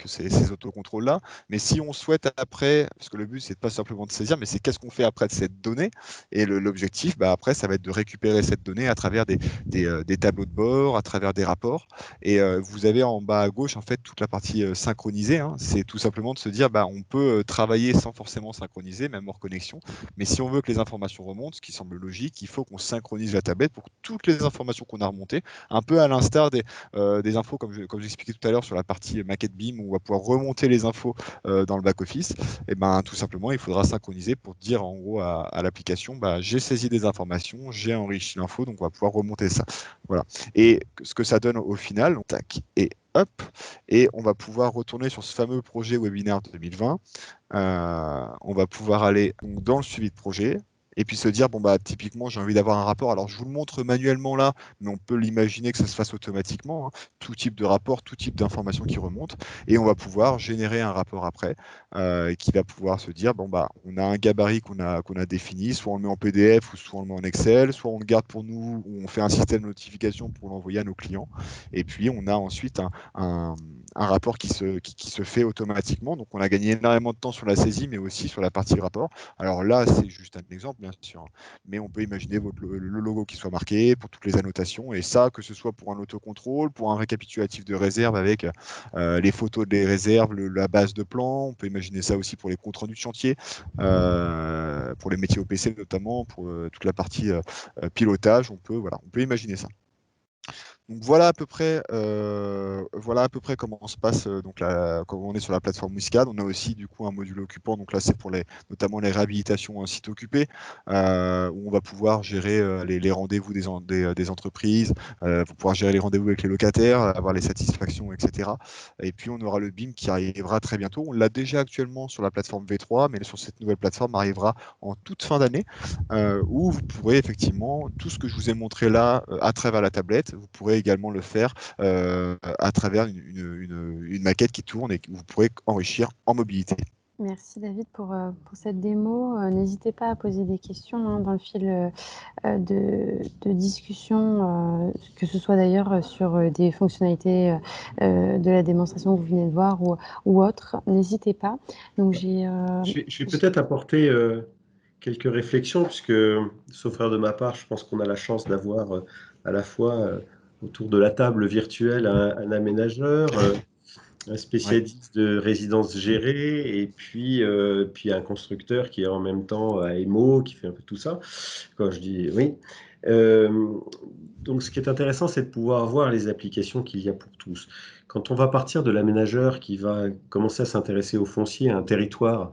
[SPEAKER 3] ces autocontrôles-là. Mais si on souhaite après, parce que le but, c'est pas simplement de saisir, mais c'est qu'est-ce qu'on fait après de cette donnée. Et l'objectif, après, ça va être de récupérer cette donnée à travers des tableaux de bord, à travers des rapports. Et vous avez en bas à gauche, en fait, toute la partie synchronisée, hein. C'est tout simplement de se dire, on peut travailler sans forcément synchroniser, même hors connexion. Mais si on veut que les informations remontent, ce qui semble logique, il faut qu'on synchronise la tablette pour que toutes les informations qu'on a remontées, un peu à l'instar des infos, comme j'expliquais tout à l'heure sur la partie maquette BIM, où on va pouvoir remonter les infos dans le back-office, et tout simplement, il faudra synchroniser pour dire en gros à l'application, j'ai saisi des informations, j'ai enrichi l'info, donc on va pouvoir remonter ça. Voilà. Et ce que ça donne au final, tac, et hop, et on va pouvoir retourner sur ce fameux projet webinaire 2020. On va pouvoir aller dans le suivi de projet, et puis se dire, typiquement, j'ai envie d'avoir un rapport. Alors, je vous le montre manuellement là, mais on peut l'imaginer que ça se fasse automatiquement, hein. Tout type de rapport, tout type d'information qui remonte, et on va pouvoir générer un rapport après, qui va pouvoir se dire, on a un gabarit qu'on a défini, soit on le met en PDF, ou soit on le met en Excel, soit on le garde pour nous, ou on fait un système de notification pour l'envoyer à nos clients, et puis on a ensuite un rapport qui se fait automatiquement. Donc, on a gagné énormément de temps sur la saisie, mais aussi sur la partie rapport. Alors là, c'est juste un exemple, bien sûr, mais on peut imaginer le logo qui soit marqué pour toutes les annotations, et ça, que ce soit pour un autocontrôle, pour un récapitulatif de réserve avec les photos des réserves, la base de plan. On peut imaginer ça aussi pour les comptes rendus de chantier, pour les métiers OPC notamment, pour toute la partie pilotage. On peut imaginer ça. Donc voilà à peu près comment on se passe quand on est sur la plateforme WISCAD. On a aussi du coup un module occupant, donc là c'est pour notamment les réhabilitations en site occupé, où on va pouvoir gérer les rendez-vous des entreprises, pouvoir gérer les rendez-vous avec les locataires, avoir les satisfactions, etc. Et puis on aura le BIM qui arrivera très bientôt. On l'a déjà actuellement sur la plateforme V3, mais sur cette nouvelle plateforme arrivera en toute fin d'année, où vous pourrez effectivement tout ce que je vous ai montré là à travers la tablette, vous pourrez également le faire à travers une maquette qui tourne et que vous pourrez enrichir en mobilité.
[SPEAKER 1] Merci David pour cette démo. N'hésitez pas à poser des questions, hein, dans le fil de discussion, que ce soit d'ailleurs sur des fonctionnalités de la démonstration que vous venez de voir ou autre. N'hésitez pas. Donc
[SPEAKER 2] Je vais peut-être apporter quelques réflexions, puisque, sauf erreur de ma part, je pense qu'on a la chance d'avoir à la fois autour de la table virtuelle un aménageur, un spécialiste de résidence gérée, et puis un constructeur qui est en même temps AMO, qui fait un peu tout ça, quand je dis oui. Donc ce qui est intéressant, c'est de pouvoir voir les applications qu'il y a pour tous. Quand on va partir de l'aménageur qui va commencer à s'intéresser au foncier, à un territoire,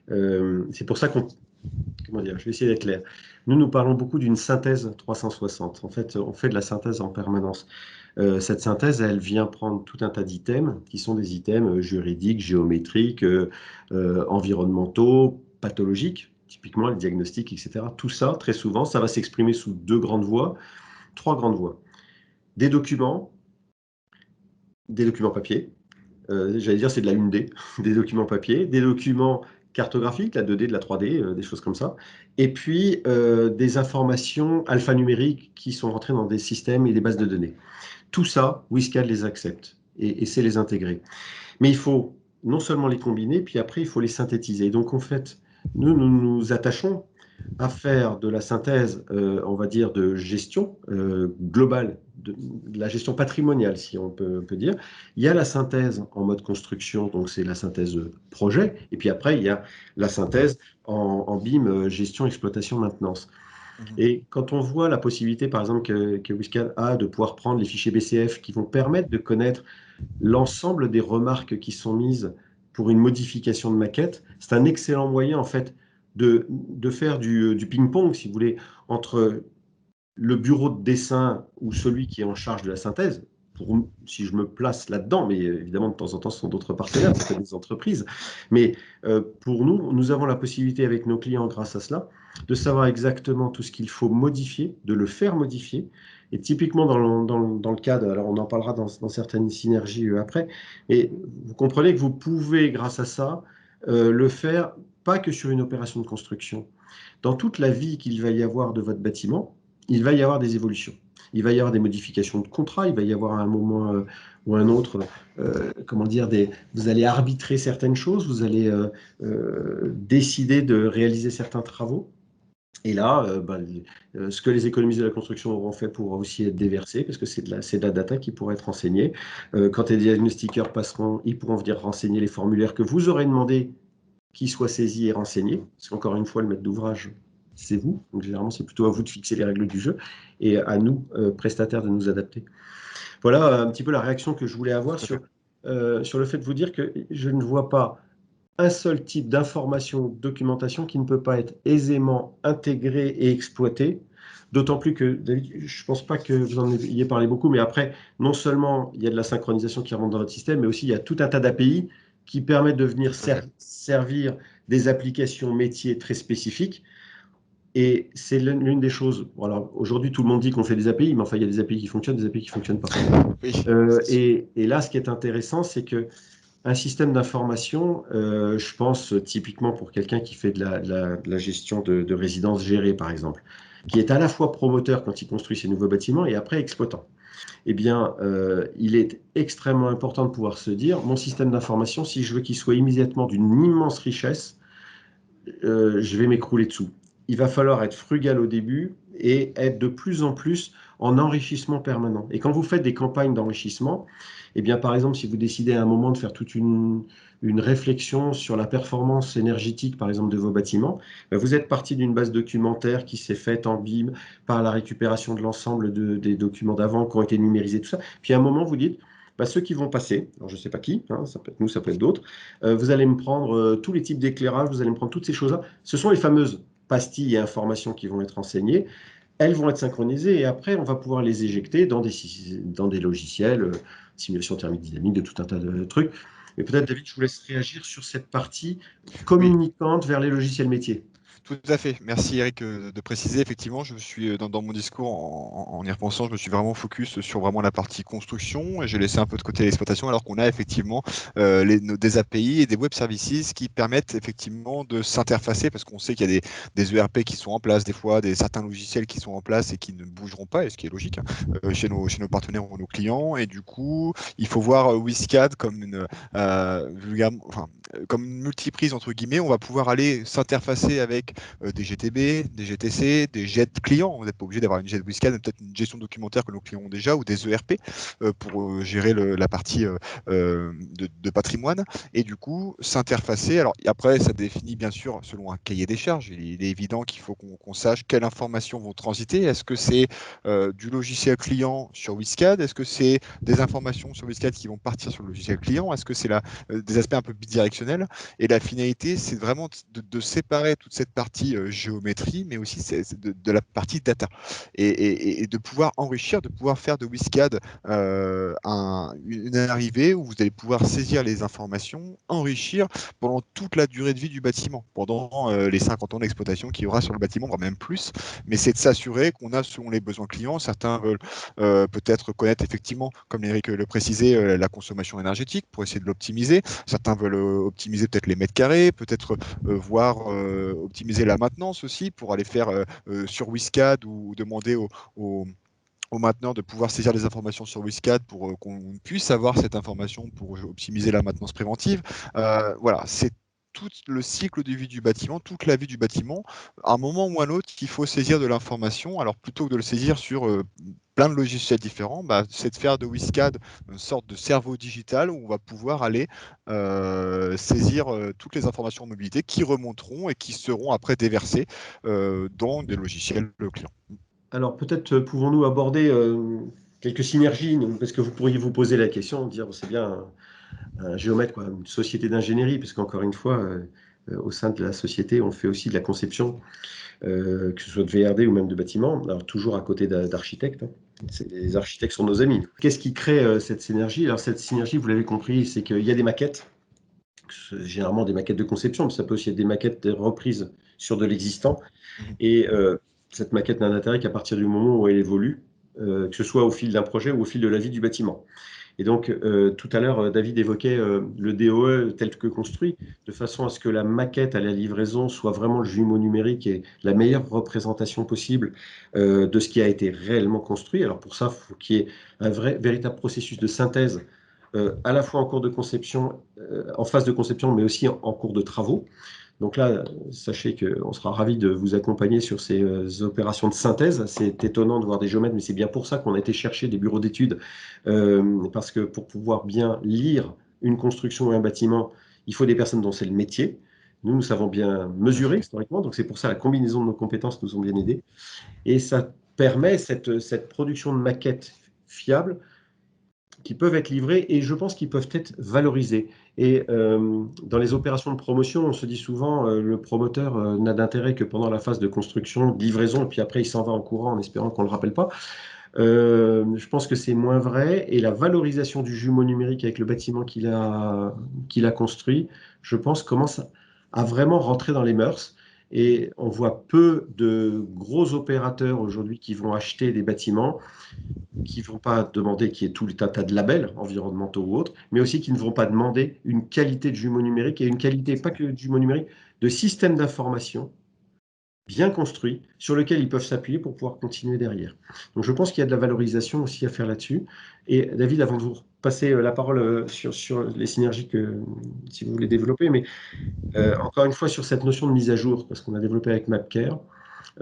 [SPEAKER 2] c'est pour ça comment dire, je vais essayer d'être clair. Nous parlons beaucoup d'une synthèse 360. En fait, on fait de la synthèse en permanence. Cette synthèse, elle vient prendre tout un tas d'items qui sont des items juridiques, géométriques, environnementaux, pathologiques, typiquement les diagnostics, etc. Tout ça, très souvent, ça va s'exprimer sous trois grandes voies. Des documents papier. J'allais dire, c'est de la 1D, des documents papier, des documents cartographiques, la 2D, de la 3D, des choses comme ça. Et puis, des informations alphanumériques qui sont rentrées dans des systèmes et des bases de données. Tout ça, WISCAD les accepte et sait les intégrer. Mais il faut non seulement les combiner, puis après, il faut les synthétiser. Donc, en fait, nous nous attachons à faire de la synthèse, on va dire, de gestion globale, de la gestion patrimoniale, si on peut dire. Il y a la synthèse en mode construction, donc c'est la synthèse projet, et puis après, il y a la synthèse en BIM, gestion, exploitation, maintenance. Et quand on voit la possibilité, par exemple, que WSCAD a de pouvoir prendre les fichiers BCF qui vont permettre de connaître l'ensemble des remarques qui sont mises pour une modification de maquette, c'est un excellent moyen, en fait, de faire du ping-pong, si vous voulez, entre le bureau de dessin ou celui qui est en charge de la synthèse, si je me place là-dedans, mais évidemment, de temps en temps, ce sont d'autres partenaires, ça peut être des entreprises. Mais pour nous, nous avons la possibilité avec nos clients, grâce à cela, de savoir exactement tout ce qu'il faut modifier, de le faire modifier. Et typiquement, dans le cadre, alors on en parlera dans certaines synergies après, et vous comprenez que vous pouvez, grâce à ça, le faire pas que sur une opération de construction. Dans toute la vie qu'il va y avoir de votre bâtiment, il va y avoir des évolutions. Il va y avoir des modifications de contrat, il va y avoir à un moment ou un autre, comment dire, vous allez arbitrer certaines choses, vous allez décider de réaliser certains travaux. Et là, ce que les économistes de la construction auront fait pourra aussi être déversé, parce que c'est de la data qui pourra être renseignée. Quand les diagnostiqueurs passeront, ils pourront venir renseigner les formulaires que vous aurez demandé qu'ils soient saisis et renseignés. Parce qu'encore une fois, le maître d'ouvrage, c'est vous. Donc généralement, c'est plutôt à vous de fixer les règles du jeu et à nous, prestataires, de nous adapter. Voilà un petit peu la réaction que je voulais avoir sur le fait de vous dire que je ne vois pas un seul type d'information, documentation qui ne peut pas être aisément intégré et exploité. D'autant plus que, David, je ne pense pas que vous en ayez parlé beaucoup, mais après, non seulement il y a de la synchronisation qui rentre dans notre système, mais aussi il y a tout un tas d'API qui permettent de venir servir des applications métiers très spécifiques. Et c'est l'une des choses. Bon, alors aujourd'hui, tout le monde dit qu'on fait des API, mais enfin, il y a des API qui fonctionnent, des API qui ne fonctionnent pas.
[SPEAKER 3] Oui,
[SPEAKER 2] et là, ce qui est intéressant, c'est que un système d'information, je pense typiquement pour quelqu'un qui fait de la gestion de résidences gérées, par exemple, qui est à la fois promoteur quand il construit ses nouveaux bâtiments et après exploitant. Eh bien, il est extrêmement important de pouvoir se dire, mon système d'information, si je veux qu'il soit immédiatement d'une immense richesse, je vais m'écrouler dessous. Il va falloir être frugal au début et être de plus en plus en enrichissement permanent. Et quand vous faites des campagnes d'enrichissement, eh bien, par exemple, si vous décidez à un moment de faire toute une réflexion sur la performance énergétique, par exemple, de vos bâtiments, vous êtes parti d'une base documentaire qui s'est faite en BIM par la récupération de l'ensemble des documents d'avant qui ont été numérisés, tout ça. Puis à un moment, vous dites, ceux qui vont passer, alors je ne sais pas qui, hein, ça peut être nous, ça peut être d'autres, vous allez me prendre tous les types d'éclairage, vous allez me prendre toutes ces choses-là. Ce sont les fameuses pastilles et informations qui vont être enseignées. Elles vont être synchronisées et après, on va pouvoir les éjecter dans des logiciels, simulation thermique dynamique, de tout un tas de trucs. Et peut-être, David, je vous laisse réagir sur cette partie
[SPEAKER 3] oui.
[SPEAKER 2] communicante vers les logiciels métiers.
[SPEAKER 3] Tout à fait. Merci Eric de préciser. Effectivement, je me suis dans mon discours en y repensant, je me suis vraiment focus sur vraiment la partie construction et j'ai laissé un peu de côté l'exploitation alors qu'on a effectivement des API et des web services qui permettent effectivement de s'interfacer parce qu'on sait qu'il y a des ERP qui sont en place, des fois certains logiciels qui sont en place et qui ne bougeront pas, et ce qui est logique chez nos partenaires ou nos clients. Et du coup, il faut voir WSCAD comme comme une multiprise entre guillemets. On va pouvoir aller s'interfacer avec des GTB, des GTC, des JET clients. Vous n'êtes pas obligé d'avoir une JET WSCAD, mais peut-être une gestion documentaire que nos clients ont déjà, ou des ERP pour gérer la partie de patrimoine. Et du coup, s'interfacer. Alors après, ça définit bien sûr selon un cahier des charges. Il est évident qu'il faut qu'on sache quelles informations vont transiter. Est-ce que c'est du logiciel client sur WSCAD? Est-ce que c'est des informations sur WSCAD qui vont partir sur le logiciel client? Est-ce que c'est des aspects un peu bidirectionnels? Et la finalité, c'est vraiment de séparer toute cette partie géométrie, mais aussi de la partie data. Et de pouvoir enrichir, de pouvoir faire de WSCAD une arrivée où vous allez pouvoir saisir les informations, enrichir pendant toute la durée de vie du bâtiment, pendant les 50 ans d'exploitation qu'il y aura sur le bâtiment, voire même plus. Mais c'est de s'assurer qu'on a selon les besoins clients. Certains veulent peut-être connaître effectivement, comme Eric le précisait, la consommation énergétique pour essayer de l'optimiser. Certains veulent optimiser peut-être les mètres carrés, peut-être voir optimiser la maintenance aussi pour aller faire sur WSCAD ou demander aux mainteneurs de pouvoir saisir des informations sur WSCAD pour qu'on puisse avoir cette information pour optimiser la maintenance préventive. Voilà, c'est tout le cycle de vie du bâtiment, toute la vie du bâtiment. À un moment ou à un autre, il faut saisir de l'information. Alors plutôt que de le saisir sur plein de logiciels différents, c'est de faire de WISCAD une sorte de cerveau digital où on va pouvoir aller saisir toutes les informations de mobilité qui remonteront et qui seront après déversées dans des logiciels clients.
[SPEAKER 2] Alors peut-être pouvons-nous aborder quelques synergies, parce que vous pourriez vous poser la question, dire c'est bien un géomètre, quoi, une société d'ingénierie, parce qu'encore une fois, au sein de la société, on fait aussi de la conception, que ce soit de VRD ou même de bâtiments, alors toujours à côté d'architectes. Hein. Les architectes sont nos amis. Qu'est-ce qui crée cette synergie? Alors cette synergie, vous l'avez compris, c'est qu'il y a des maquettes, généralement des maquettes de conception, mais ça peut aussi être des maquettes reprises sur de l'existant. Et cette maquette n'a d'intérêt qu'à partir du moment où elle évolue, que ce soit au fil d'un projet ou au fil de la vie du bâtiment. Et donc, tout à l'heure, David évoquait le DOE tel que construit, de façon à ce que la maquette à la livraison soit vraiment le jumeau numérique et la meilleure représentation possible de ce qui a été réellement construit. Alors pour ça, il faut qu'il y ait un véritable processus de synthèse, à la fois en cours de conception, en phase de conception, mais aussi en cours de travaux. Donc là, sachez qu'on sera ravis de vous accompagner sur ces opérations de synthèse. C'est étonnant de voir des géomètres, mais c'est bien pour ça qu'on a été chercher des bureaux d'études, parce que pour pouvoir bien lire une construction ou un bâtiment, il faut des personnes dont c'est le métier. Nous savons bien mesurer historiquement, donc c'est pour ça la combinaison de nos compétences nous ont bien aidés. Et ça permet cette production de maquettes fiables qui peuvent être livrés et je pense qu'ils peuvent être valorisés. Et dans les opérations de promotion, on se dit souvent le promoteur n'a d'intérêt que pendant la phase de construction, de livraison, et puis après il s'en va en courant en espérant qu'on ne le rappelle pas. Je pense que c'est moins vrai et la valorisation du jumeau numérique avec le bâtiment qu'il a construit, je pense, commence à vraiment rentrer dans les mœurs. Et on voit peu de gros opérateurs aujourd'hui qui vont acheter des bâtiments qui ne vont pas demander qu'il y ait tout un tas de labels environnementaux ou autres, mais aussi qui ne vont pas demander une qualité de jumeau numérique et une qualité, pas que de jumeau numérique, de système d'information bien construit sur lequel ils peuvent s'appuyer pour pouvoir continuer derrière. Donc je pense qu'il y a de la valorisation aussi à faire là-dessus. Et David, avant de vous passer la parole sur les synergies que si vous voulez développer, mais encore une fois sur cette notion de mise à jour, parce qu'on a développé avec MapCare,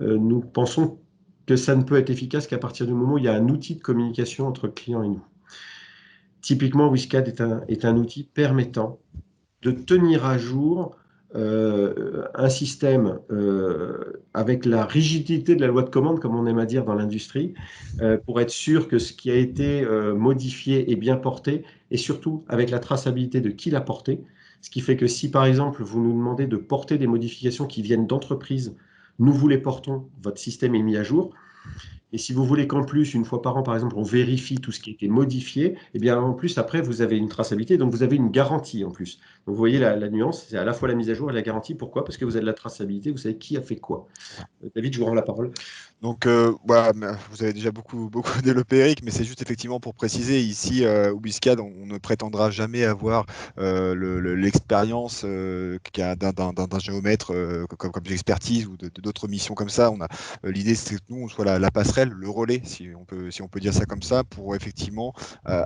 [SPEAKER 2] nous pensons que ça ne peut être efficace qu'à partir du moment où il y a un outil de communication entre le client et nous. Typiquement, WISCAD est un outil permettant de tenir à jour un système avec la rigidité de la loi de commande, comme on aime à dire dans l'industrie, pour être sûr que ce qui a été modifié est bien porté, et surtout avec la traçabilité de qui l'a porté. Ce qui fait que si, par exemple, vous nous demandez de porter des modifications qui viennent d'entreprises, nous vous les portons, votre système est mis à jour. Et si vous voulez qu'en plus, une fois par an, par exemple, on vérifie tout ce qui a été modifié, eh bien, en plus, après, vous avez une traçabilité, donc vous avez une garantie en plus. Donc, vous voyez la nuance, c'est à la fois la mise à jour et la garantie. Pourquoi? Parce que vous avez de la traçabilité, vous savez qui a fait quoi. David, je vous rends la parole.
[SPEAKER 3] Donc, voilà, vous avez déjà beaucoup développé, Eric, mais c'est juste effectivement pour préciser, ici, WISCAD, on ne prétendra jamais avoir l'expérience d'un géomètre comme expertise ou d'autres missions comme ça. L'idée, c'est que nous, on soit la passerelle, le relais, si on peut dire ça comme ça, pour effectivement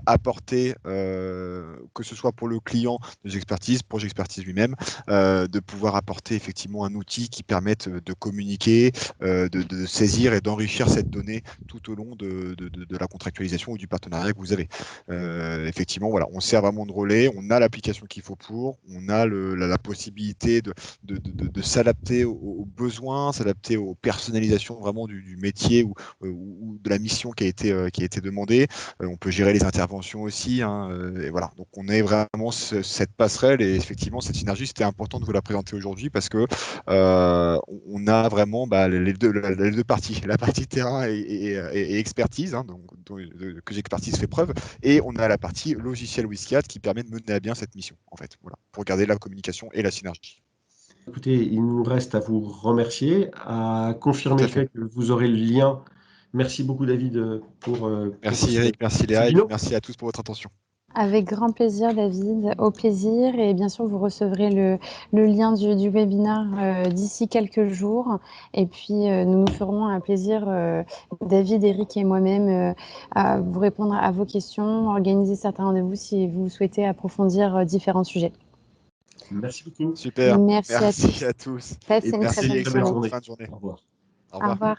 [SPEAKER 3] apporter, que ce soit pour le client de Gexpertise, pour Gexpertise lui-même, de pouvoir apporter effectivement un outil qui permette de communiquer, de saisir et d'enrichir cette donnée tout au long de la contractualisation ou du partenariat que vous avez. Effectivement, voilà, on sert vraiment de relais, on a l'application qu'il faut pour, on a la possibilité de s'adapter aux besoins, s'adapter aux personnalisations vraiment du métier ou de la mission qui a été demandée. On peut gérer les interventions aussi. Hein, et voilà, donc on est vraiment cette passerelle et effectivement cette synergie, c'était important de vous la présenter aujourd'hui parce que on a vraiment les deux parties, la partie terrain et expertise, hein, que Gexpertise fait preuve, et on a la partie logiciel WISCAD qui permet de mener à bien cette mission, en fait, voilà, pour garder la communication et la synergie.
[SPEAKER 2] Écoutez, il nous reste à vous remercier, à confirmer le fait que vous aurez le lien. Merci beaucoup, David, pour
[SPEAKER 3] merci Eric, merci Léa, et merci à tous pour votre attention.
[SPEAKER 1] Avec grand plaisir, David, au plaisir. Et bien sûr, vous recevrez le lien du webinaire d'ici quelques jours. Et puis, nous nous ferons un plaisir, David, Eric et moi-même, à vous répondre à vos questions, organiser certains rendez-vous si vous souhaitez approfondir différents sujets.
[SPEAKER 2] Merci beaucoup.
[SPEAKER 3] Super.
[SPEAKER 1] Merci à tous.
[SPEAKER 3] Merci à tous.
[SPEAKER 1] Passez
[SPEAKER 2] Et
[SPEAKER 1] une très
[SPEAKER 3] Merci,
[SPEAKER 1] bonne
[SPEAKER 2] très belle
[SPEAKER 3] excellente
[SPEAKER 1] journée.
[SPEAKER 3] fin de journée.
[SPEAKER 2] Au revoir.
[SPEAKER 3] Au
[SPEAKER 1] Au
[SPEAKER 3] revoir.
[SPEAKER 1] revoir.